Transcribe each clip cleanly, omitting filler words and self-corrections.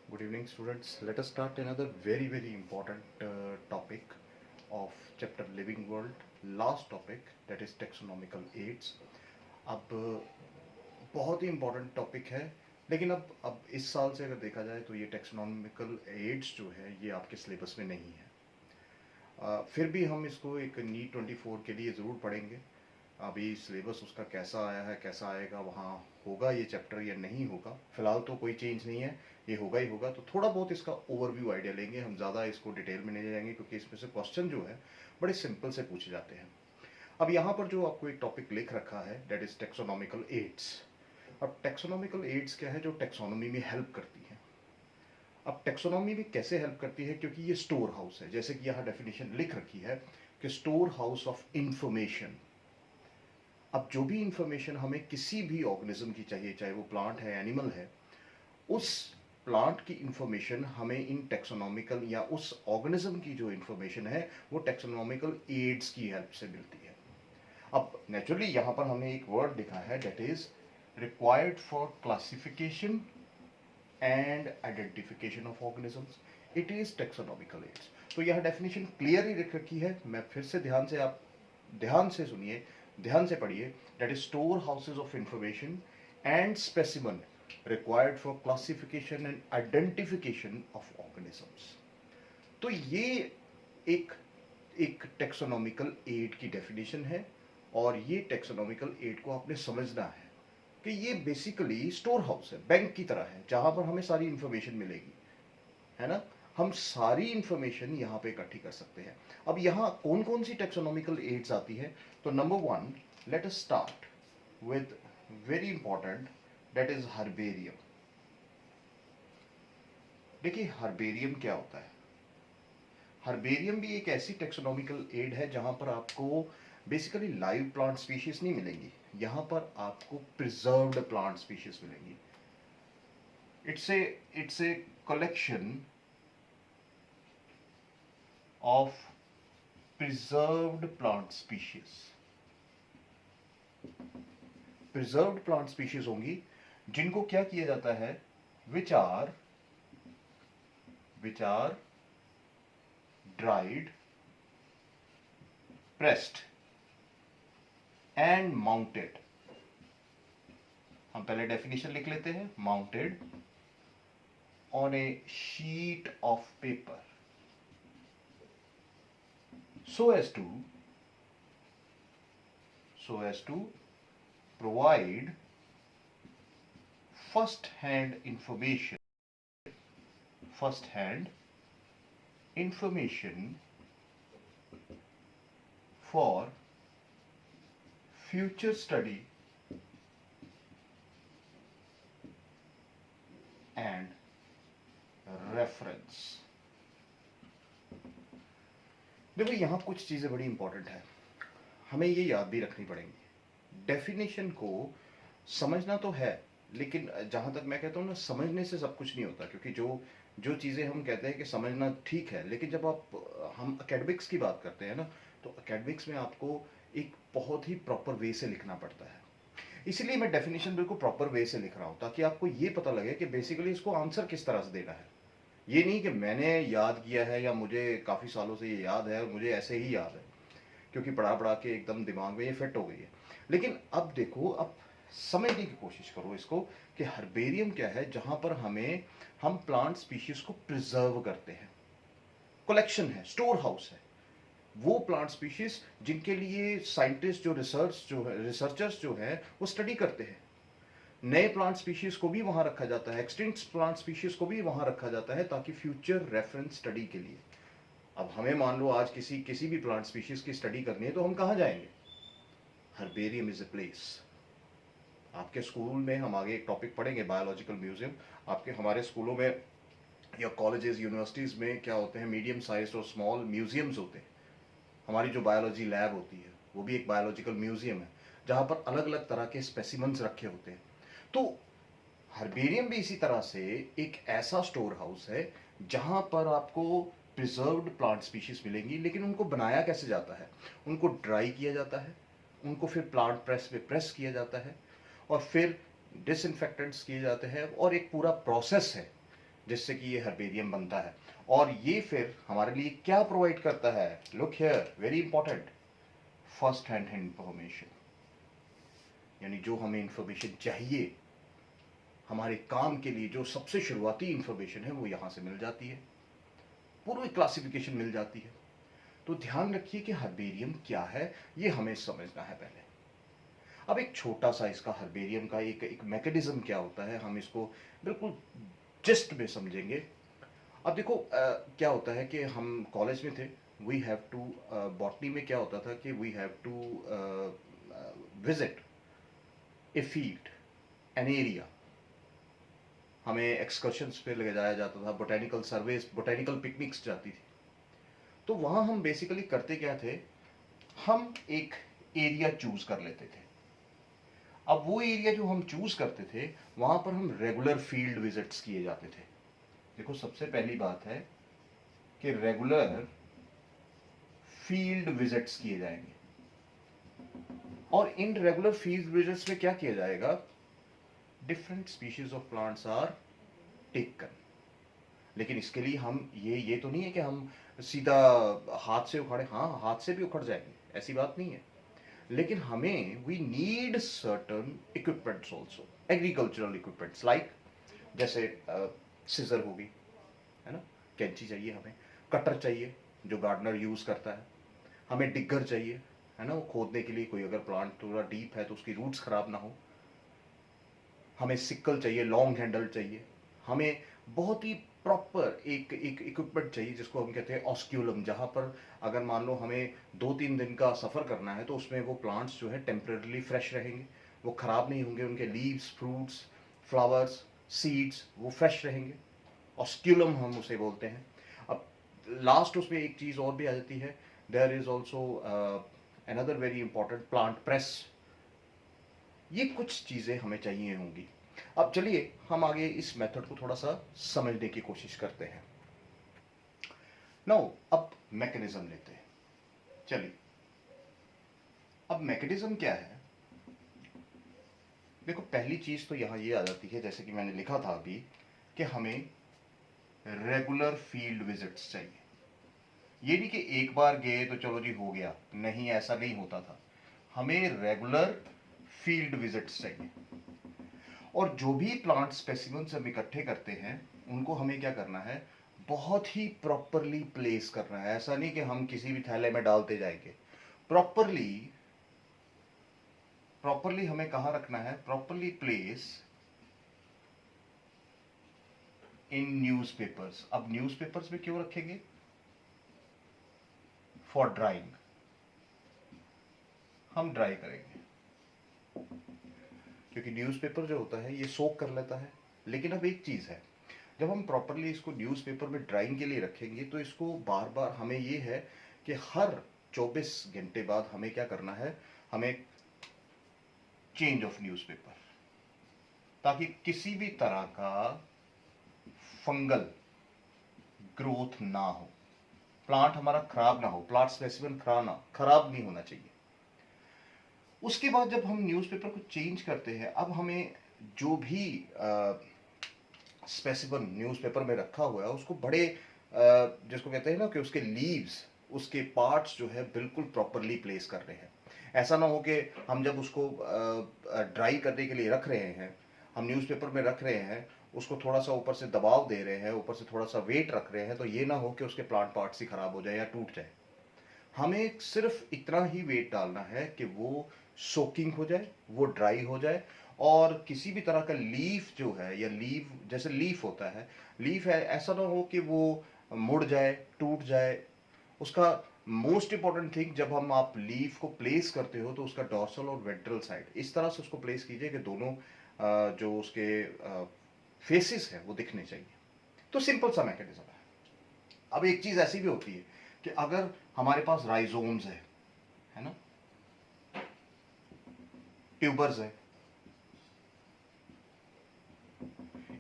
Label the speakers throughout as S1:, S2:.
S1: Good evening, students. Let us start another very important topic of chapter Living World. Last topic, that is taxonomical aids. अब बहुत ही important topic है, लेकिन अब इस साल से अगर देखा जाए तो ये taxonomical aids जो है ये आपके सिलेबस में नहीं है। फिर भी हम इसको एक नीट 24 के लिए ज़रूर पढ़ेंगे। अभी सिलेबस उसका कैसा आया है, कैसा आएगा, वहाँ होगा ये चैप्टर या नहीं होगा, फिलहाल तो कोई चेंज नहीं है, ये होगा ही होगा। तो थोड़ा बहुत इसका ओवरव्यू आइडिया लेंगे, हम ज़्यादा इसको डिटेल में नहीं जाएंगे क्योंकि इसमें से क्वेश्चन जो है बड़े सिंपल से पूछे जाते हैं। अब यहाँ पर जो आपको एक टॉपिक लिख रखा है दैट इज टेक्सोनॉमिकल एड्स। अब टेक्सोनॉमिकल एड्स क्या है? जो टेक्सोनॉमी में हेल्प करती है। अब टेक्सोनॉमी भी कैसे हेल्प करती है? क्योंकि ये स्टोर हाउस है, जैसे कि यहाँ डेफिनेशन लिख रखी है कि स्टोर हाउस ऑफ इंफॉर्मेशन। अब जो भी इंफॉर्मेशन हमें किसी भी ऑर्गेनिज्म की चाहिए, चाहे वो प्लांट है, एनिमल है, उस प्लांट की इंफॉर्मेशन हमें इन टेक्सोनॉमिकल या उस ऑर्गेनिज्म की जो इंफॉर्मेशन है वो टेक्सोनॉमिकल एड्स की हेल्प से मिलती है। अब नेचुरली यहाँ पर हमने एक वर्ड लिखा है that is required for classification and identification of organisms, it is taxonomical aids. तो यह डेफिनेशन क्लियर ही लिख रखी है। मैं फिर से आप ध्यान से सुनिए, ध्यान से पढ़िए। That is store houses of information and specimen required for classification and identification of organisms. तो ये एक एक टेक्सोनॉमिकल एड की डेफिनेशन है और ये टेक्सोनॉमिकल एड को आपने समझना है कि ये बेसिकली स्टोर हाउस है, बैंक की तरह है, जहां पर हमें सारी इंफॉर्मेशन मिलेगी, है ना। हम सारी इंफॉर्मेशन यहाँ पे इकट्ठी कर सकते हैं। अब यहाँ कौन कौन सी टेक्सोनॉमिकल एड्स आती है? तो number one, let us start with very important, that is herbarium. देखिए हर्बेरियम क्या होता है? हर्बेरियम भी एक ऐसी टेक्सोनॉमिकल एड है जहां पर आपको बेसिकली लाइव प्लांट स्पीशीज नहीं मिलेंगी, यहां पर आपको प्रिजर्व्ड प्लांट स्पीशीज मिलेंगी। It's a collection of preserved plant species. Preserved plant species होंगी जिनको क्या किया जाता है, which are dried, pressed and mounted. हम पहले डेफिनेशन लिख लेते हैं। Mounted on a sheet of paper so as to provide first hand information for future study and reference। देखो यहाँ कुछ चीज़ें बड़ी इंपॉर्टेंट है, हमें ये याद भी रखनी पड़ेंगी। डेफिनेशन को समझना तो है, लेकिन जहाँ तक मैं कहता हूँ ना, समझने से सब कुछ नहीं होता, क्योंकि जो जो चीज़ें हम कहते हैं कि समझना ठीक है, लेकिन जब हम एकेडमिक्स की बात करते हैं ना, तो एकेडमिक्स में आपको एक बहुत ही प्रॉपर वे से लिखना पड़ता है। इसलिए मैं डेफिनेशन बिल्कुल प्रॉपर वे से लिख रहा हूँ ताकि आपको ये पता लगे कि बेसिकली इसको आंसर किस तरह से देना है। ये नहीं कि मैंने याद किया है या मुझे काफ़ी सालों से ये याद है और मुझे ऐसे ही याद है क्योंकि पढ़ा पढ़ा के एकदम दिमाग में ये फिट हो गई है। लेकिन अब देखो, अब समझने की कोशिश करो इसको कि हर्बेरियम क्या है, जहां पर हम प्लांट स्पीशीज को प्रिजर्व करते हैं। कलेक्शन है, स्टोर हाउस है, वो प्लांट स्पीशीज जिनके लिए साइंटिस्ट रिसर्चर्स जो है वो स्टडी करते हैं। नए प्लांट स्पीशीज को भी वहां रखा जाता है, एक्सटिंक्ट प्लांट स्पीशीज को भी वहां रखा जाता है ताकि फ्यूचर रेफरेंस स्टडी के लिए। अब हमें मान लो आज किसी भी प्लांट स्पीशीज की स्टडी करनी है तो हम कहाँ जाएंगे? Herbarium is a place. आपके स्कूल में हम आगे एक टॉपिक पढ़ेंगे, बायोलॉजिकल म्यूजियम। आपके हमारे स्कूलों में या कॉलेजेस यूनिवर्सिटीज़ में क्या होते हैं, मीडियम साइज और स्मॉल म्यूजियम्स होते हैं। हमारी जो बायोलॉजी लैब होती है वो भी एक बायोलॉजिकल म्यूजियम है जहाँ पर अलग अलग तरह के स्पेसिमन्स रखे होते हैं। तो हर्बेरियम भी इसी तरह से एक ऐसा स्टोर हाउस है जहां पर आपको प्रिजर्व्ड प्लांट स्पीशीज मिलेंगी, लेकिन उनको बनाया कैसे जाता है? उनको ड्राई किया जाता है, उनको फिर प्लांट प्रेस पे प्रेस किया जाता है और फिर डिसइंफेक्टेंट्स किए जाते हैं और एक पूरा प्रोसेस है जिससे कि ये हर्बेरियम बनता है। और ये फिर हमारे लिए क्या प्रोवाइड करता है? Look here, very important, first hand information. यानी जो हमें इंफॉर्मेशन चाहिए हमारे काम के लिए, जो सबसे शुरुआती इंफॉर्मेशन है, वो यहाँ से मिल जाती है, पूरी क्लासिफिकेशन मिल जाती है। तो ध्यान रखिए कि हर्बेरियम क्या है, ये हमें समझना है पहले। अब एक छोटा सा इसका हर्बेरियम का एक मैकेनिज्म क्या होता है, हम इसको बिल्कुल जिस्ट में समझेंगे। अब देखो क्या होता है कि हम कॉलेज में थे, वी हैव टू, बॉटनी में क्या होता था कि we have to visit a field, an area. हमें एक्सकर्शंस पे ले जाया जाता था, बोटेनिकल सर्वेस, बोटेनिकल पिकनिक्स जाती थी। तो वहाँ हम बेसिकली करते क्या थे, हम एक एरिया चूज कर लेते थे। अब वो एरिया जो हम चूज करते थे, वहाँ पर हम रेगुलर फील्ड विजिट्स किए जाते थे। देखो सबसे पहली बात है कि रेगुलर फील्ड विजिट्स किए जाएंगे। और इन रेगुलर फील्ड विजिट्स में क्या किया जाएगा? Different species of plants are taken. लेकिन इसके लिए हम ये तो नहीं है कि हम सीधा हाथ से उखाड़े, हाँ हाथ से भी उखड़ जाएंगे, ऐसी बात नहीं है। लेकिन हमें we need certain equipments also, agricultural equipments like, जैसे सिजर होगी, है ना, कैंची चाहिए हमें, कटर चाहिए जो गार्डनर यूज करता है, हमें डिगर चाहिए, है ना, वो खोदने के लिए, कोई अगर प्लांट थोड़ा डीप है तो उसकी रूट्स खराब ना हो, हमें सिक्कल चाहिए, लॉन्ग हैंडल चाहिए, हमें बहुत ही प्रॉपर एक एक इक्विपमेंट चाहिए जिसको हम कहते हैं ऑस्क्यूलम, जहाँ पर अगर मान लो हमें 2-3 दिन का सफ़र करना है तो उसमें वो प्लांट्स जो है टेम्परेली फ्रेश रहेंगे, वो ख़राब नहीं होंगे, उनके लीव्स, फ्रूट्स, फ्लावर्स, सीड्स वो फ्रेश रहेंगे। ऑस्क्यूलम हम उसे बोलते हैं। अब लास्ट उसमें एक चीज़ और भी आ जाती है, there is also another very important, plant press. ये कुछ चीज़ें हमें चाहिए होंगी। अब चलिए हम आगे इस मेथड को थोड़ा सा समझने की कोशिश करते हैं। नाउ अब मैकेनिज्म लेते हैं। चलिए अब मैकेनिज्म क्या है? देखो पहली चीज़ तो यहाँ ये आ जाती है, जैसे कि मैंने लिखा था अभी, कि हमें रेगुलर फील्ड विजिट्स चाहिए। ये नहीं कि एक बार गए तो चलो जी हो गया, नहीं ऐसा नहीं होता था, हमें रेगुलर फील्ड विजिट्स चाहिए। और जो भी प्लांट स्पेसिमेंस हम इकट्ठे करते हैं उनको हमें क्या करना है, बहुत ही प्रॉपरली प्लेस करना है। ऐसा नहीं कि हम किसी भी थैले में डालते जाएंगे, प्रॉपरली प्रॉपरली हमें कहाँ रखना है, प्रॉपरली प्लेस इन न्यूज़पेपर्स। अब न्यूज़पेपर्स में क्यों रखेंगे? फॉर ड्राइंग, हम ड्राई करेंगे, क्योंकि न्यूज़पेपर जो होता है ये सोक कर लेता है। लेकिन अब एक चीज़ है, जब हम प्रॉपरली इसको न्यूज़पेपर में ड्राइंग के लिए रखेंगे तो इसको बार बार हमें ये है कि हर 24 घंटे बाद हमें क्या करना है, हमें चेंज ऑफ न्यूज़पेपर, ताकि किसी भी तरह का फंगल ग्रोथ ना हो, प्लांट हमारा खराब ना हो, प्लांट स्पेसिमेन खराब नहीं होना चाहिए। उसके बाद जब हम न्यूज़पेपर को चेंज करते हैं, अब हमें जो भी स्पेसिमेन न्यूज़पेपर में रखा हुआ है उसको बड़े जिसको कहते हैं ना कि उसके लीव्स, उसके पार्ट्स जो है बिल्कुल प्रॉपरली प्लेस कर रहे हैं। ऐसा ना हो कि हम जब उसको ड्राई करने के लिए रख रहे हैं, हम न्यूज़पेपर में रख रहे हैं, उसको थोड़ा सा ऊपर से दबाव दे रहे हैं, ऊपर से थोड़ा सा वेट रख रहे हैं, तो ये ना हो कि उसके प्लांट पार्ट्स ही खराब हो जाए या टूट जाए। हमें सिर्फ इतना ही वेट डालना है कि वो सोकिंग हो जाए, वो ड्राई हो जाए, और किसी भी तरह का लीफ जो है, या लीफ जैसे लीफ होता है, लीफ है, ऐसा ना हो कि वो मुड़ जाए, टूट जाए। उसका मोस्ट इंपॉर्टेंट थिंग, जब हम आप लीफ को प्लेस करते हो तो उसका डॉर्सल और वेंट्रल साइड इस तरह से उसको प्लेस कीजिए कि दोनों जो उसके फेसेस हैं वो दिखने चाहिए। तो सिंपल सा मैकेनिज्म है। अब एक चीज ऐसी भी होती है कि अगर हमारे पास राइजोम्स है ना, ट्यूबर्स है,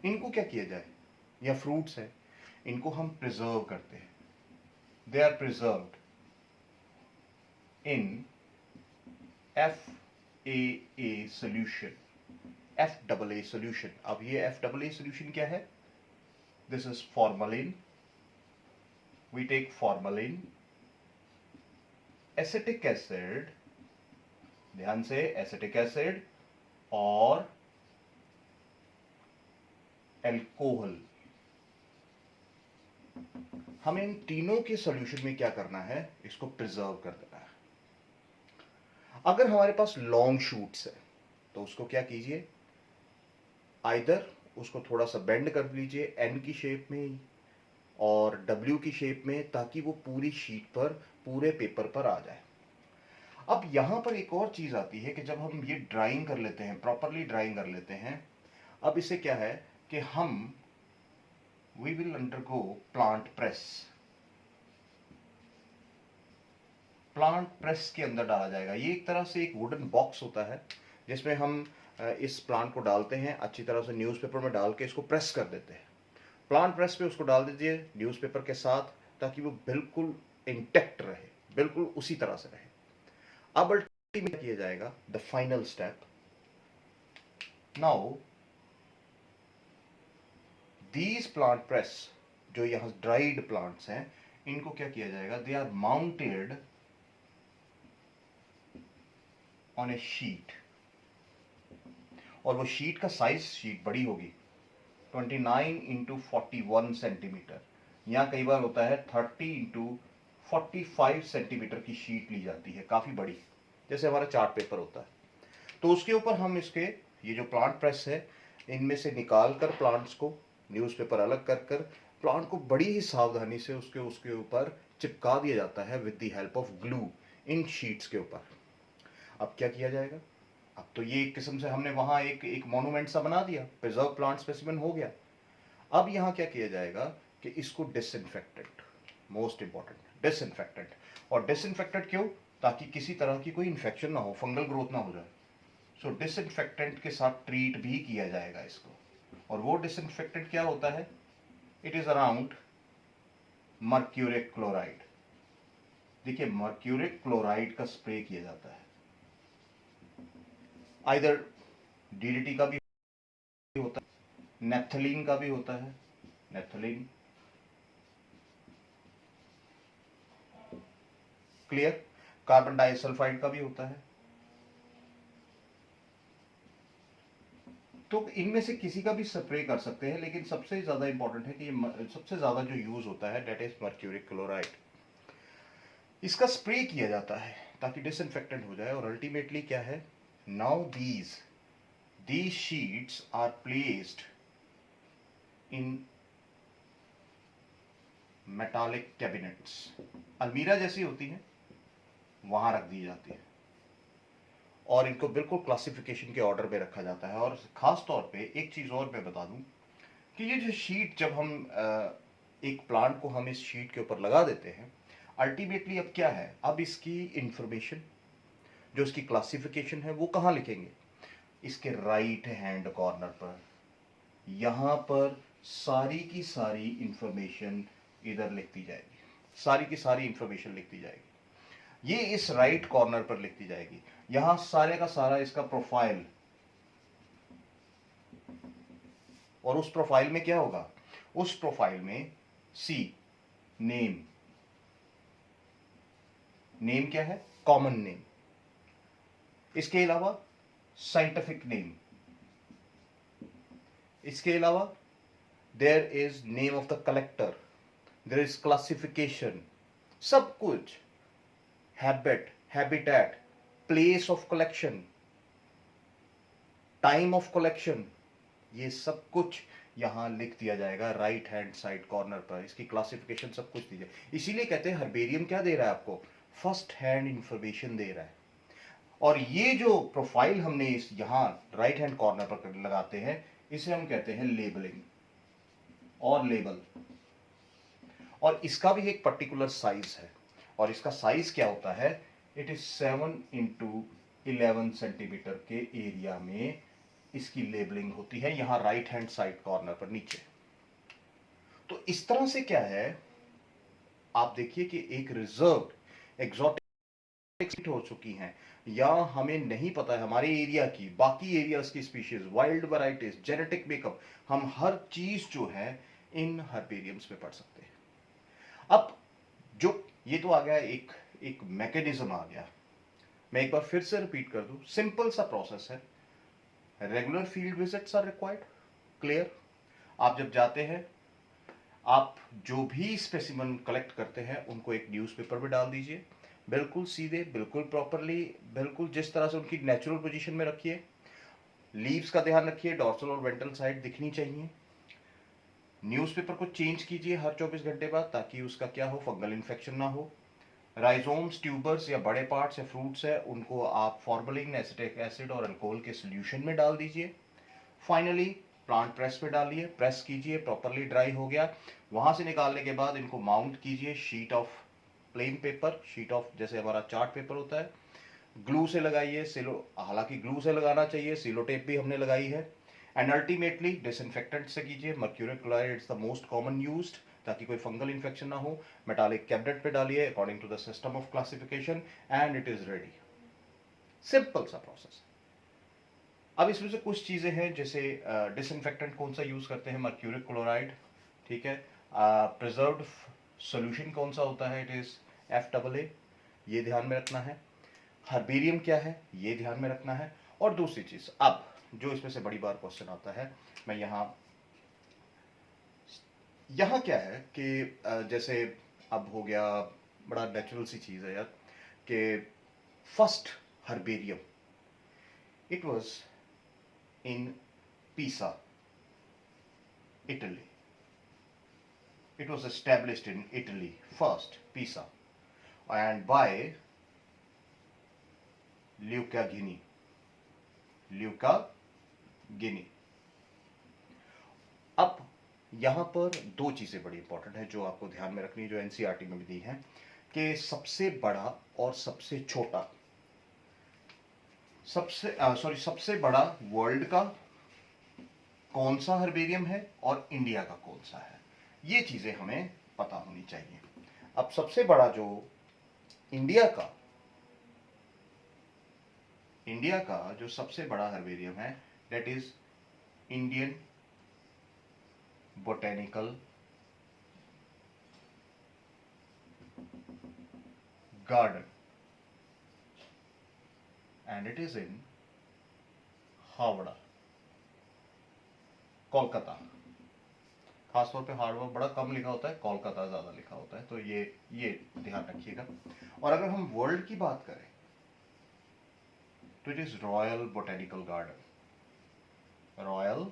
S1: इनको क्या किया जाए, या फ्रूट्स है, इनको हम प्रिजर्व करते हैं। They are preserved in FAA solution, FAA solution. अब ये FAA सोल्यूशन क्या है? This is formalin. We take formalin, acetic acid, ध्यान से, एसिटिक एसिड और एल्कोहल। हमें इन तीनों के सॉल्यूशन में क्या करना है, इसको प्रिजर्व कर देना है। अगर हमारे पास लॉन्ग शूट्स है तो उसको क्या कीजिए, आइदर उसको थोड़ा सा बेंड कर लीजिए एन की शेप में और डब्ल्यू की शेप में, ताकि वो पूरी शीट पर, पूरे पेपर पर आ जाए। अब यहां पर एक और चीज आती है कि जब हम ये ड्राइंग कर लेते हैं, प्रॉपरली ड्राइंग कर लेते हैं, अब इसे क्या है कि हम we will undergo plant press. Plant press के अंदर डाला जाएगा। ये एक तरह से एक वुडन बॉक्स होता है जिसमें हम इस प्लांट को डालते हैं, अच्छी तरह से न्यूज़पेपर में डाल के इसको प्रेस कर देते हैं। प्लांट प्रेस पे उसको डाल दीजिए न्यूज़पेपर के साथ, ताकि वो बिल्कुल इंटेक्ट रहे, बिल्कुल उसी तरह से रहे। अब अल्टीमेट किया जाएगा the final step. Now these plant press, जो यहां ड्राइड प्लांट्स हैं, इनको क्या किया जाएगा, they are mounted on a sheet. और वो शीट का साइज, शीट बड़ी होगी 29 इंटू 41 सेंटीमीटर, यहाँ कई बार होता है 30 इंटू 45 सेंटीमीटर की शीट ली जाती है, काफ़ी बड़ी, जैसे हमारा चार्ट पेपर होता है। तो उसके ऊपर हम इसके ये जो प्लांट प्रेस है, इनमें से निकाल कर प्लांट्स को, न्यूज़पेपर अलग कर कर प्लांट को बड़ी ही सावधानी से उसके ऊपर चिपका दिया जाता है with the help of glue in sheets के ऊपर। अब क्या किया जाएगा, अब तो ये एक किस्म से हमने वहां एक मॉन्यूमेंट सा बना दिया, प्रिजर्व प्लांट स्पेसिमेन हो गया। अब यहां क्या किया जाएगा कि इसको डिसइंफेक्टेंट, मोस्ट इंपॉर्टेंट, डिसइंफेक्टेंट। और डिसइंफेक्टेंट क्यों, ताकि किसी तरह की कोई इन्फेक्शन ना हो, फंगल ग्रोथ ना हो जाए। सो डिसइंफेक्टेंट के साथ ट्रीट भी किया जाएगा इसको। और वो डिसइंफेक्टेंट क्या होता है, it is around mercuric chloride. देखिए, मर्क्यूरिक क्लोराइड का स्प्रे किया जाता है। आइदर डीडीटी का भी होता है, नेप्थलीन का भी होता है, नेप्थलीन, क्लियर, कार्बन डाइसल्फाइड का भी होता है। तो इनमें से किसी का भी स्प्रे कर सकते हैं, लेकिन सबसे ज्यादा इंपॉर्टेंट है कि ये सबसे ज्यादा जो यूज होता है दैट इज मर्क्यूरिक क्लोराइड। इसका स्प्रे किया जाता है ताकि डिसइंफेक्टेंट हो जाए। और अल्टीमेटली क्या है, now these sheets are placed in metallic cabinets। अलमीरा जैसी होती है, वहां रख दी जाती है और इनको बिल्कुल क्लासिफिकेशन के ऑर्डर में रखा जाता है। और खास तौर पे एक चीज और मैं बता दूं कि ये जो शीट, जब हम एक प्लांट को हम इस शीट के ऊपर लगा देते हैं, अल्टीमेटली अब क्या है, अब इसकी इंफॉर्मेशन, जो इसकी क्लासिफिकेशन है, वो कहाँ लिखेंगे, इसके राइट हैंड कॉर्नर पर। यहां पर सारी की सारी इंफॉर्मेशन इधर लिख दी जाएगी, सारी की सारी इंफॉर्मेशन लिख दी जाएगी। ये इस राइट कॉर्नर पर लिख दी जाएगी। यहां सारे का सारा इसका प्रोफाइल, और उस प्रोफाइल में क्या होगा, उस प्रोफाइल में सी नेम, नेम क्या है, कॉमन नेम। इसके अलावा साइंटिफिक नेम, इसके अलावा there is name of the collector, there is classification, सब कुछ, habit, habitat, place of collection, time of collection, ये सब कुछ यहां लिख दिया जाएगा राइट हैंड साइड कॉर्नर पर। इसकी क्लासिफिकेशन सब कुछ दी जाए। इसीलिए कहते हैं हर्बेरियम क्या दे रहा है आपको, फर्स्ट हैंड इंफॉर्मेशन दे रहा है। और ये जो प्रोफाइल हमने इस यहां राइट हैंड कॉर्नर पर लगाते हैं, इसे हम कहते हैं लेबलिंग और लेबल। और इसका भी एक पर्टिकुलर साइज है, और इसका साइज क्या होता है, इट इज 7 इंटू 11 सेंटीमीटर के एरिया में इसकी लेबलिंग होती है, यहां राइट हैंड साइड कॉर्नर पर नीचे। तो इस तरह से क्या है, आप देखिए कि एक रिजर्व एग्जॉटिक हो चुकी हैं, या हमें नहीं पता है हमारे एरिया की, बाकी एरियाज की species, wild varieties, genetic makeup, हम हर चीज जो है इन हर्बेरियम्स में पढ़ सकते हैं। अब जो ये तो आ गया, एक एक मैकेनिज्म आ गया। मैं एक बार फिर से रिपीट कर दूं, सिंपल सा प्रोसेस है। Regular field visits are required. Clear? आप जब जाते हैं, आप जो भी स्पेसिमन कलेक्ट करते हैं उनको एक न्यूज़पेपर में डाल दीजिए, बिल्कुल सीधे, बिल्कुल प्रॉपरली, बिल्कुल जिस तरह से उनकी नेचुरल पोजीशन में रखिए। लीव्स का ध्यान रखिए, डॉर्सल और वेंट्रल साइड दिखनी चाहिए। न्यूज़पेपर को चेंज कीजिए हर 24 घंटे बाद, ताकि उसका क्या हो, फंगल इन्फेक्शन ना हो। राइजोम्स, ट्यूबर्स या बड़े पार्ट्स या फ्रूट्स है, उनको आप फॉर्मलिन, एसिटिक एसिड और अल्कोहल के सोल्यूशन में डाल दीजिए। फाइनली प्लांट प्रेस पे डालिए, प्रेस कीजिए, प्रॉपरली ड्राई हो गया। वहां से निकालने के बाद इनको माउंट कीजिए sheet of plain paper, sheet of जैसे हमारा चार्ट पेपर होता है, ग्लू से लगाइए। सिलो, हालांकि ग्लू से लगाना चाहिए, सिलो टेप भी हमने लगाई है। एंड अल्टीमेटली डिसइंफेक्टेंट से कीजिए, mercuric chloride is the most common used, ताकि कोई फंगल इन्फेक्शन ना हो। मेटालिक कैबिनेट पे डालिए according to the system of classification and it is ready. Simple सा प्रोसेस। अब इसमें से कुछ चीजें हैं, जैसे डिसइंफेक्टेंट कौन सा यूज करते हैं, मर्क्यूरिक क्लोराइड, ठीक है। प्रिजर्व्ड सॉल्यूशन कौन सा होता है, इट इज FAA, ये ध्यान में रखना है। हर्बेरियम क्या है, ये ध्यान में रखना है। और दूसरी चीज, अब जो इसमें से बड़ी बार क्वेश्चन आता है, मैं यहाँ क्या है कि जैसे अब हो गया, बड़ा नेचुरल सी चीज है यार, कि first herbarium it was in Pisa, Italy. It was established in Italy first, Pisa, and by Luca Ghini. Luca Ghini. अब यहां पर दो चीजें बड़ी इंपॉर्टेंट है जो आपको ध्यान में रखनी है, जो एनसीईआरटी में भी दी हैं, कि सबसे बड़ा और सबसे छोटा, सबसे बड़ा वर्ल्ड का कौन सा हर्बेरियम है और इंडिया का कौन सा है, ये चीजें हमें पता होनी चाहिए। अब सबसे बड़ा जो इंडिया का जो सबसे बड़ा हर्बेरियम है, that is Indian botanical garden and it is in Howrah, Kolkata. खासतौर पे हावड़ा बड़ा कम लिखा होता है, कोलकाता ज्यादा लिखा होता है, तो ये ध्यान रखिएगा। और अगर हम वर्ल्ड की बात करें तो it is royal botanical garden, royal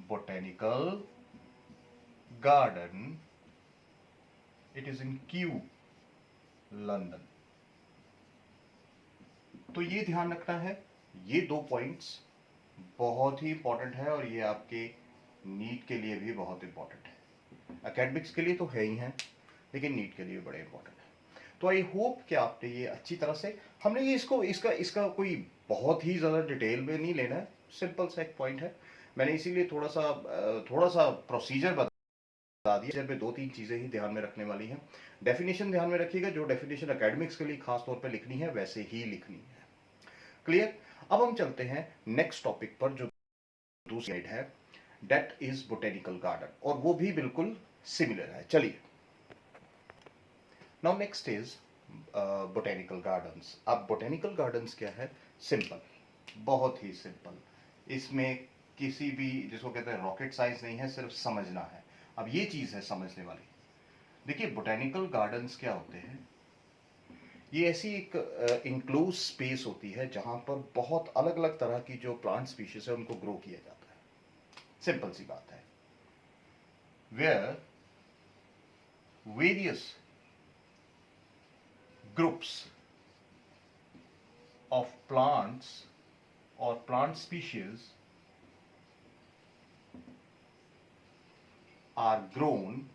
S1: botanical garden, it is in Q, London. तो ये ध्यान रखना है, ये दो पॉइंट्स बहुत ही इंपॉर्टेंट है, और ये आपके नीट के लिए भी बहुत इंपॉर्टेंट है। एकेडमिक्स के लिए तो है ही है, लेकिन नीट के लिए बड़े इंपॉर्टेंट है। तो आई होप कि आपने ये अच्छी तरह से, हमने ये इसका कोई बहुत ही ज़्यादा डिटेल में नहीं लेना है, सिंपल सा एक पॉइंट है। मैंने इसीलिए थोड़ा सा प्रोसीजर बता दिया, में दो तीन चीज़ें ही ध्यान में रखने वाली हैं। डेफिनेशन ध्यान में रखिएगा, जो डेफिनेशन एकेडमिक्स के लिए खास तौर पर लिखनी है वैसे ही लिखनी है। क्लियर? अब हम चलते हैं नेक्स्ट टॉपिक पर, जो दूसरी स्लाइड है, दैट इज बोटेनिकल गार्डन, और वो भी बिल्कुल सिमिलर है। चलिए, now next is botanical gardens. अब बोटेनिकल गार्डन्स क्या है? सिंपल, बहुत ही सिंपल। इसमें किसी भी, जिसको कहते हैं रॉकेट साइंस नहीं है, सिर्फ समझना है। अब ये चीज है समझने वाली। देखिए, बोटेनिकल गार्डन्स क्या होते हैं, ये ऐसी एक इंक्लोज स्पेस होती है जहां पर बहुत अलग अलग तरह की जो प्लांट स्पीशीज है उनको ग्रो किया जाता है। सिंपल सी बात है, where various groups of plants or plant species are grown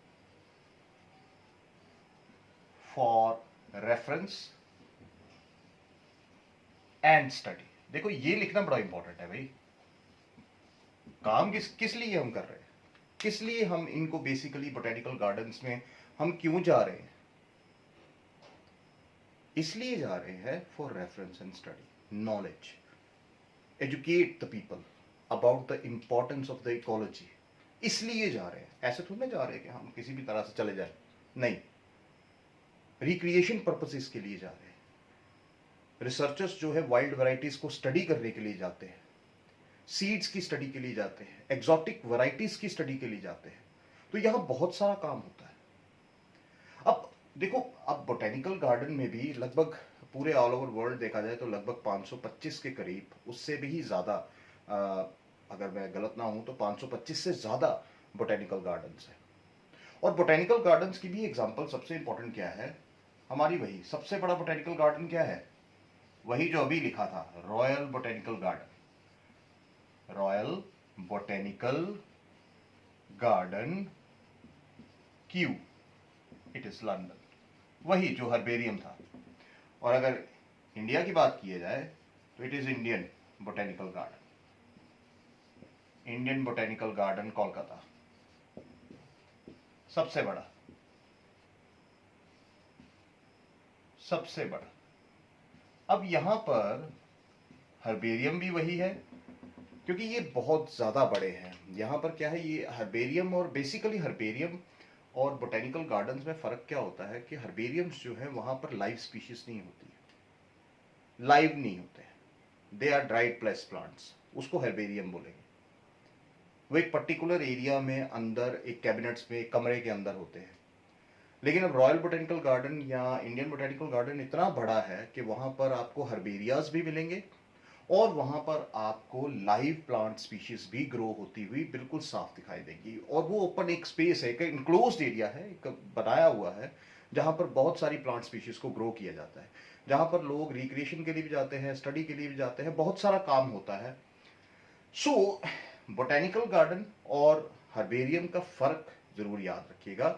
S1: for reference and study। देखो, ये लिखना बड़ा इंपॉर्टेंट है भाई। काम किस लिए हम कर रहे हैं, किस लिए हम इनको बेसिकली बोटेनिकल गार्डन्स में हम क्यों जा रहे हैं? इसलिए जा रहे हैं for reference and study, knowledge, educate the people about the importance of the ecology, इसलिए जा रहे हैं, ऐसे थोड़ी ना जा रहे हैं कि हम किसी भी तरह से चले जाए, नहीं, रिक्रिएशन पर्पसेस के लिए जा रहे हैं। रिसर्चर्स जो है वाइल्ड वैरायटीज को स्टडी करने के लिए जाते हैं, सीड्स की स्टडी के लिए जाते हैं, एक्सोटिक वैरायटीज की स्टडी के लिए जाते हैं। तो यहां बहुत सारा काम होता है। अब देखो, अब बोटेनिकल गार्डन में भी लगभग पूरे ऑल ओवर वर्ल्ड देखा जाए तो लगभग 525 के करीब, उससे भी ज़्यादा, अगर मैं गलत ना हूं तो 525 से ज़्यादा बोटेनिकल गार्डन्स है। और बोटेनिकल गार्डन्स की भी एग्जांपल सबसे इंपॉर्टेंट क्या है, हमारी वही सबसे बड़ा बोटेनिकल गार्डन क्या है, वही जो अभी लिखा था, royal botanical garden. Royal botanical garden Q, it is London, वही जो हर्बेरियम था। और अगर इंडिया की बात की जाए तो it is Indian botanical garden, Indian botanical garden Kolkata, सबसे बड़ा, सबसे बड़ा। अब यहां पर हर्बेरियम भी वही है, क्योंकि ये बहुत ज़्यादा बड़े हैं। यहाँ पर क्या है, ये हर्बेरियम, और बेसिकली हर्बेरियम और बोटेनिकल गार्डन्स में फ़र्क क्या होता है कि हर्बेरियम्स जो है वहाँ पर लाइव स्पीशीज नहीं होती है, लाइव नहीं होते हैं, they are dried place plants, उसको हर्बेरियम बोलेंगे। वो एक पर्टिकुलर एरिया में अंदर एक कैबिनेट्स में, एक कमरे के अंदर होते हैं। लेकिन अब रॉयल बोटेनिकल गार्डन या इंडियन बोटेनिकल गार्डन इतना बड़ा है कि वहाँ पर आपको हर्बेरियाज भी मिलेंगे और वहाँ पर आपको लाइव प्लांट स्पीशीज भी ग्रो होती हुई बिल्कुल साफ दिखाई देगी। और वो ओपन एक स्पेस है, एक इनक्लोज्ड एरिया है, एक बनाया हुआ है, जहाँ पर बहुत सारी प्लांट स्पीशीज को ग्रो किया जाता है, जहाँ पर लोग रिक्रिएशन के लिए भी जाते हैं, स्टडी के लिए भी जाते हैं, बहुत सारा काम होता है। सो बोटेनिकल गार्डन और हर्बेरियम का फर्क जरूर याद रखिएगा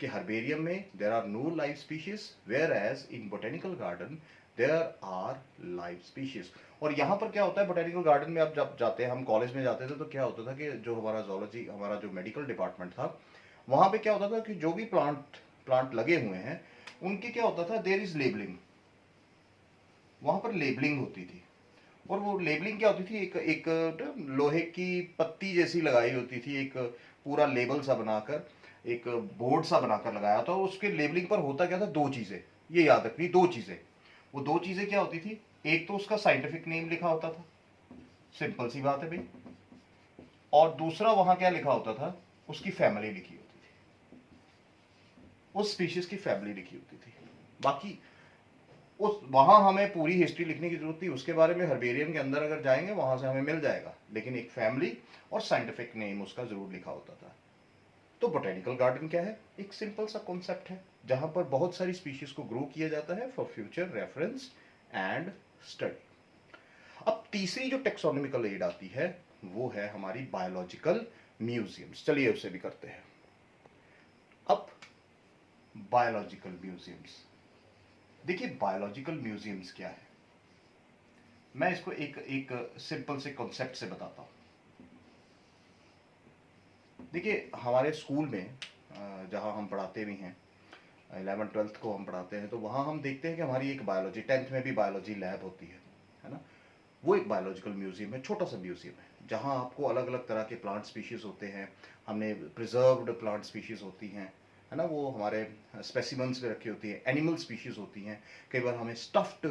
S1: कि हर्बेरियम में there are no live species, whereas in botanical garden there are live species. और यहाँ पर क्या होता है, बोटेनिकल गार्डन में आप जब जाते हैं, हम कॉलेज में जाते थे तो क्या होता था कि जो हमारा जोलॉजी, हमारा जो मेडिकल डिपार्टमेंट था, वहाँ पे क्या होता था कि जो भी प्लांट लगे हुए हैं उनकी क्या होता था, देयर इज लेबलिंग, वहाँ पर लेबलिंग होती थी। और वो लेबलिंग क्या होती थी, एक एक लोहे की पत्ती जैसी लगाई होती थी, एक पूरा लेबल सा बनाकर, एक बोर्ड सा बनाकर लगाया था। उसके लेबलिंग पर होता क्या था, दो चीज़ें, ये याद रखनी, दो चीज़ें। वो दो चीज़ें क्या होती थी, एक तो उसका साइंटिफिक नेम लिखा होता था, सिंपल सी बात है भाई, और दूसरा वहां क्या लिखा होता था, उसकी फैमिली लिखी होती थी, उस स्पीशीज की फैमिली लिखी होती थी। बाकी उस वहां हमें पूरी हिस्ट्री लिखने की जरूरत थी, उसके बारे में हर्बेरियम के अंदर अगर जाएंगे वहां से हमें मिल जाएगा, लेकिन एक फैमिली और साइंटिफिक नेम उसका जरूर लिखा होता था। तो बोटेनिकल गार्डन क्या है, एक सिंपल सा कॉन्सेप्ट है जहां पर बहुत सारी स्पीशीज को ग्रो किया जाता है for future reference and study. अब तीसरी जो टेक्सोनॉमिकल एड आती है वो है हमारी बायोलॉजिकल म्यूजियम्स। चलिए उसे भी करते हैं। अब बायोलॉजिकल म्यूजियम्स, देखिए बायोलॉजिकल म्यूजियम्स क्या है, मैं इसको एक एक सिंपल से कॉन्सेप्ट से बताता हूं। देखिए हमारे स्कूल में जहां हम पढ़ाते भी हैं, 11th-12th को हम पढ़ाते हैं, तो वहाँ हम देखते हैं कि हमारी एक बायोलॉजी, 10th में भी बायोलॉजी लैब होती है ना। वो एक बायोलॉजिकल म्यूजियम है, छोटा सा म्यूजियम है, जहाँ आपको अलग अलग तरह के प्लांट स्पीशीज़ होते हैं, हमने प्रिजर्व्ड प्लांट स्पीशीज़ होती हैं, है ना, वो हमारे स्पेसिमन्स में रखी होती है, एनिमल स्पीशीज़ होती हैं, कई बार हमें स्टफ्ड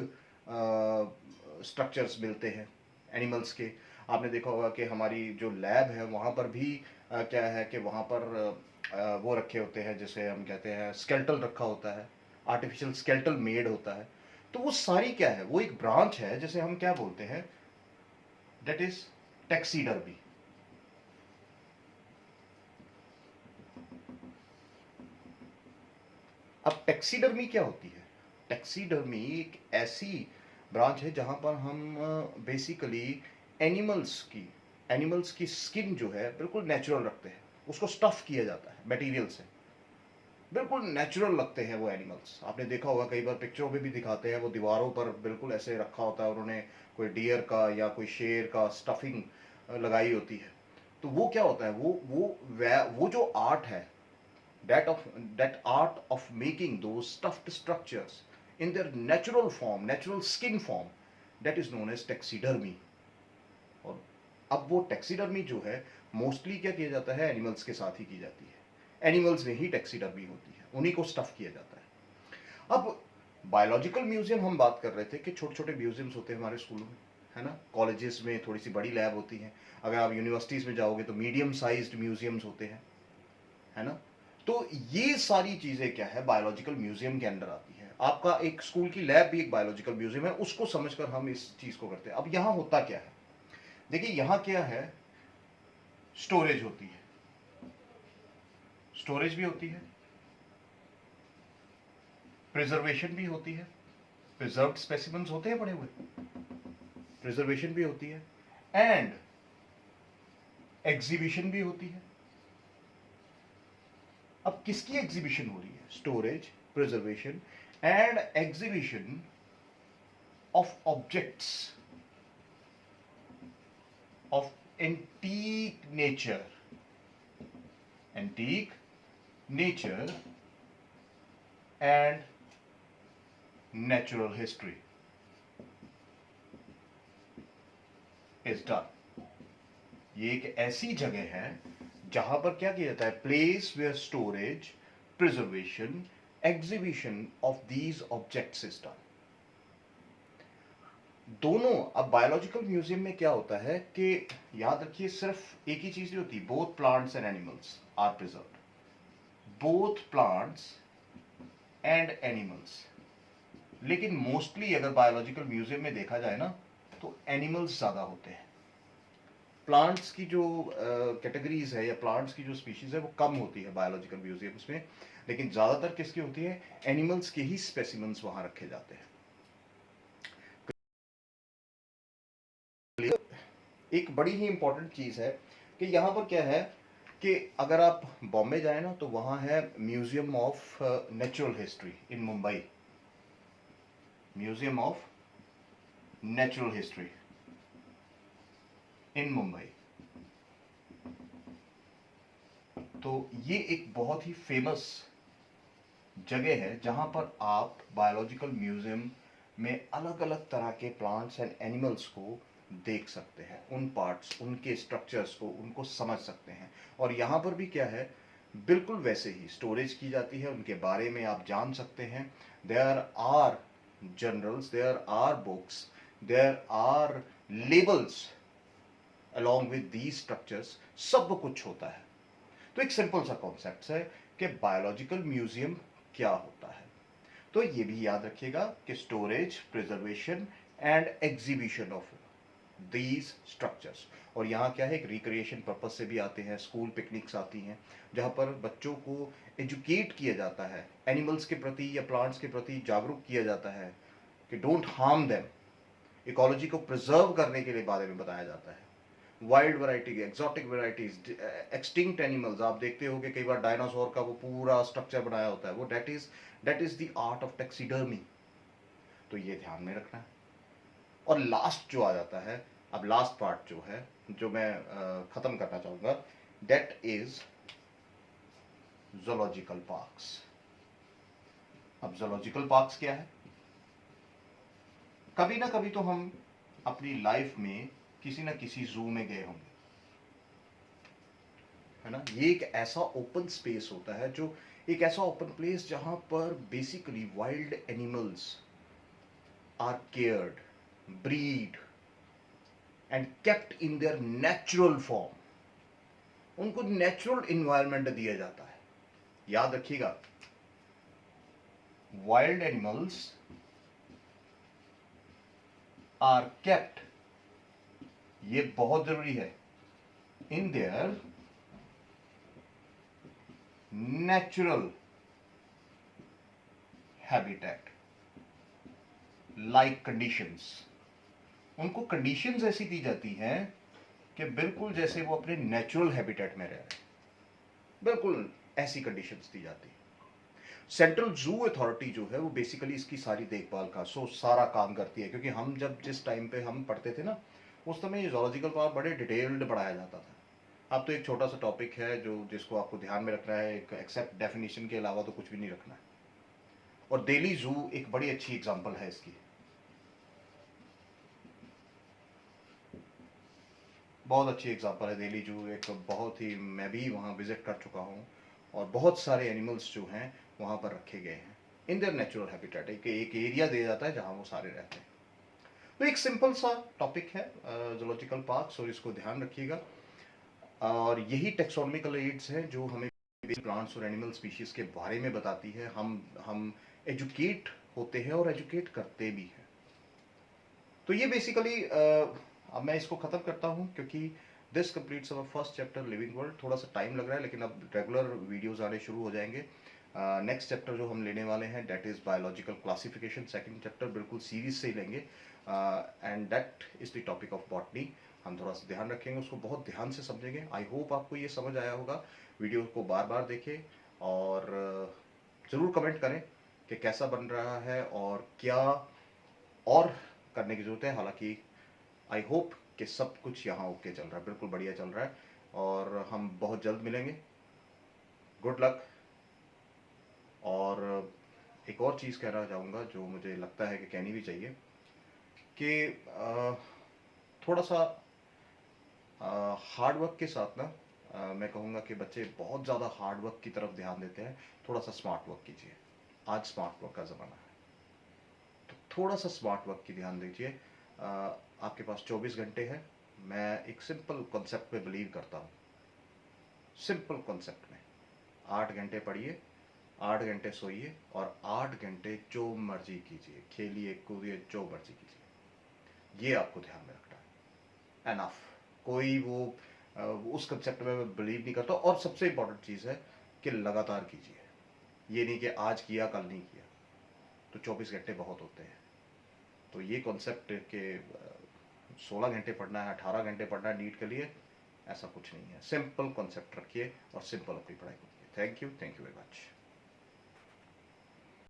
S1: स्ट्रक्चर्स मिलते हैं एनिमल्स के। आपने देखा होगा कि हमारी जो लैब है वहाँ पर भी क्या है कि वहाँ पर वो रखे होते हैं, जैसे हम कहते हैं स्केल्टल रखा होता है, आर्टिफिशियल स्केल्टल मेड होता है। तो वो सारी क्या है, वो एक ब्रांच है जिसे हम क्या बोलते हैं, दैट इज टैक्सीडर्मी। अब टैक्सीडर्मी क्या होती है, टैक्सीडर्मी एक ऐसी ब्रांच है जहां पर हम बेसिकली एनिमल्स की स्किन जो है बिल्कुल नेचुरल रखते हैं, उसको स्टफ किया जाता है मटेरियल से, बिल्कुल नेचुरल लगते हैं वो एनिमल्स। आपने देखा होगा कई बार पिक्चरों में भी दिखाते हैं, वो दीवारों पर बिल्कुल ऐसे रखा होता है, उन्होंने कोई डियर का या कोई शेर का स्टफिंग लगाई होती है। तो वो क्या होता है, वो जो आर्ट है, that art of making those stuffed structures in their natural form, natural skin form, that is known as taxidermy। और अब वो टैक्सीडर्मी जो है मोस्टली क्या किया जाता है, एनिमल्स के साथ ही की जाती है। एनिमल्स में ही टैक्सीडर्मी होती है, उन्हीं को स्टफ किया जाता है। अब बायोलॉजिकल म्यूजियम हम बात कर रहे थे कि छोटे छोटे म्यूजियम्स होते हैं हमारे स्कूलों में, है ना। कॉलेजेस में थोड़ी सी बड़ी लैब होती है, अगर आप यूनिवर्सिटीज़ में जाओगे तो मीडियम साइज्ड म्यूजियम्स होते हैं, है ना। तो ये सारी चीज़ें क्या है, बायोलॉजिकल म्यूजियम के अंडर आती है। आपका एक स्कूल की लैब भी एक बायोलॉजिकल म्यूजियम है, उसको समझकर हम इस चीज़ को करते हैं। अब यहाँ होता क्या है, देखिए यहाँ क्या है, स्टोरेज होती है, स्टोरेज भी होती है, प्रिजर्वेशन भी होती है, प्रिजर्व्ड स्पेसिमेंस होते हैं पड़े हुए, प्रिजर्वेशन भी होती है, एंड एग्जीबिशन भी होती है। अब किसकी एग्जीबिशन हो रही है, storage, preservation and exhibition of objects of antique nature, antique nature and natural history is done. ये एक ऐसी जगह है जहां पर क्या किया जाता है, place where storage, preservation, exhibition of these objects is done. दोनों, अब बायोलॉजिकल म्यूजियम में क्या होता है कि याद रखिए सिर्फ एक ही चीज नहीं होती, both plants and animals are preserved, both plants and animals. लेकिन मोस्टली अगर बायोलॉजिकल म्यूजियम में देखा जाए ना, तो एनिमल्स ज्यादा होते हैं। प्लांट्स की जो कैटेगरीज है या प्लांट्स की जो स्पीशीज है वो कम होती है बायोलॉजिकल म्यूजियम्स में, लेकिन ज्यादातर किसकी होती है, एनिमल्स के ही स्पेसिमेंस वहां रखे जाते हैं। एक बड़ी ही इंपॉर्टेंट चीज है कि यहां पर क्या है कि अगर आप बॉम्बे जाए ना तो वहां है museum of natural history in Mumbai, museum of natural history in Mumbai. तो ये एक बहुत ही फेमस जगह है जहां पर आप बायोलॉजिकल म्यूजियम में अलग अलग तरह के प्लांट्स एंड एनिमल्स को देख सकते हैं, उन पार्ट्स, उनके स्ट्रक्चर्स को, उनको समझ सकते हैं। और यहाँ पर भी क्या है, बिल्कुल वैसे ही स्टोरेज की जाती है, उनके बारे में आप जान सकते हैं। There are journals, there are books, there are labels along with these structures, सब कुछ होता है। तो एक सिंपल सा कॉन्सेप्ट है कि बायोलॉजिकल म्यूजियम क्या होता है। तो ये भी याद रखिएगा कि storage, preservation and exhibition of these structures. और यहाँ क्या है, एक रिक्रिएशन पर्पज से भी आते हैं, स्कूल पिकनिक्स आती हैं जहाँ पर बच्चों को एजुकेट किया जाता है, एनिमल्स के प्रति या प्लांट्स के प्रति जागरूक किया जाता है कि डोंट हार्म देम, इकोलॉजी को प्रिजर्व करने के लिए बारे में बताया जाता है। Wild variety, exotic varieties, extinct animals, आप देखते हो कि कई बार डायनासोर का वो पूरा स्ट्रक्चर बनाया होता है, वो that is the art of taxidermy. तो ये ध्यान में रखना है। और लास्ट जो आ जाता है, अब लास्ट पार्ट जो है, जो मैं खत्म करना चाहूंगा, दैट इज ज़ूलॉजिकल पार्क्स। अब ज़ूलॉजिकल पार्क्स क्या है, कभी ना कभी तो हम अपनी लाइफ में किसी ना किसी जू में गए होंगे, है ना। ये एक ऐसा ओपन स्पेस होता है, जो एक ऐसा ओपन प्लेस जहां पर basically wild animals are cared, breed and kept in their natural form, उनको नेचुरल इन्वायरमेंट दिया जाता है। याद रखिएगा, वाइल्ड एनिमल्स आर केप्ट, ये बहुत जरूरी है, इन their natural habitat, like conditions. उनको कंडीशंस ऐसी दी जाती हैं कि बिल्कुल जैसे वो अपने नेचुरल हैबिटेट में रह रहे, बिल्कुल ऐसी कंडीशंस दी जाती है। सेंट्रल जू अथॉरिटी जो है वो बेसिकली इसकी सारी देखभाल का सारा काम करती है, क्योंकि हम जब जिस टाइम पे हम पढ़ते थे ना, उस समय ये ज़ूलॉजिकल पार्क बड़े डिटेल्ड पढ़ाया जाता था। अब तो एक छोटा सा टॉपिक है जो जिसको आपको ध्यान में रखना है, एक एक्सेप्ट डेफिनेशन के अलावा तो कुछ भी नहीं रखना है। और दिल्ली जू एक बड़ी अच्छी एग्जांपल है इसकी, बहुत अच्छी एग्जांपल है दिल्ली जू। एक बहुत ही, मैं भी वहाँ विजिट कर चुका हूँ और बहुत सारे एनिमल्स जो हैं वहाँ पर रखे गए हैं इन देयर नेचुरल हैबिटेट। एक एरिया दिया जाता है जहाँ वो सारे रहते हैं। तो एक सिंपल सा टॉपिक है जूलॉजिकल पार्क्स, और इसको ध्यान रखिएगा। और यही टेक्सोनॉमिकल एड्स हैं जो हमें प्लांट्स और एनिमल स्पीशीज के बारे में बताती है। हम एजुकेट होते हैं और एजुकेट करते भी हैं। तो ये बेसिकली अब मैं इसको ख़त्म करता हूँ क्योंकि this completes our first chapter living world. थोड़ा सा टाइम लग रहा है लेकिन अब रेगुलर वीडियोस आने शुरू हो जाएंगे। नेक्स्ट चैप्टर जो हम लेने वाले हैं that is biological classification. Second chapter बिल्कुल सीरीज से ही लेंगे and that is the topic of botany. हम थोड़ा सा ध्यान रखेंगे, उसको बहुत ध्यान से समझेंगे। आई होप आपको ये समझ आया होगा। वीडियो को बार बार देखें और ज़रूर कमेंट करें कि कैसा बन रहा है और क्या और करने की ज़रूरत है। हालांकि आई होप कि सब कुछ यहाँ ओके चल रहा है, बिल्कुल बढ़िया चल रहा है और हम बहुत जल्द मिलेंगे। Good luck. और एक और चीज़ कहना चाहूँगा जो मुझे लगता है कि कहनी भी चाहिए कि थोड़ा सा हार्ड वर्क के साथ ना मैं कहूँगा कि बच्चे बहुत ज़्यादा हार्ड वर्क की तरफ ध्यान देते हैं। थोड़ा सा स्मार्ट वर्क कीजिए। आज स्मार्ट वर्क का ज़माना है, तो थोड़ा सा स्मार्ट वर्क की ध्यान दीजिए। आपके पास 24 घंटे है। मैं एक सिंपल कॉन्सेप्ट पे बिलीव करता हूँ। सिंपल कॉन्सेप्ट में 8 घंटे पढ़िए, 8 घंटे सोइए और 8 घंटे जो मर्जी कीजिए, खेलिए कूदिए, जो मर्जी कीजिए। ये आपको ध्यान में रखना है। एनफ। कोई वो उस कंसेप्ट में मैं बिलीव नहीं करता। और सबसे इंपॉर्टेंट चीज़ है कि लगातार कीजिए। ये नहीं कि आज किया कल नहीं किया, तो 24 घंटे बहुत होते हैं। तो ये कॉन्सेप्ट के 16 घंटे पढ़ना है, 18 घंटे पढ़ना है नीट के लिए, ऐसा कुछ नहीं है। सिंपल कॉन्सेप्ट रखिए और सिंपल अपनी पढ़ाई कीजिए। Thank you very much.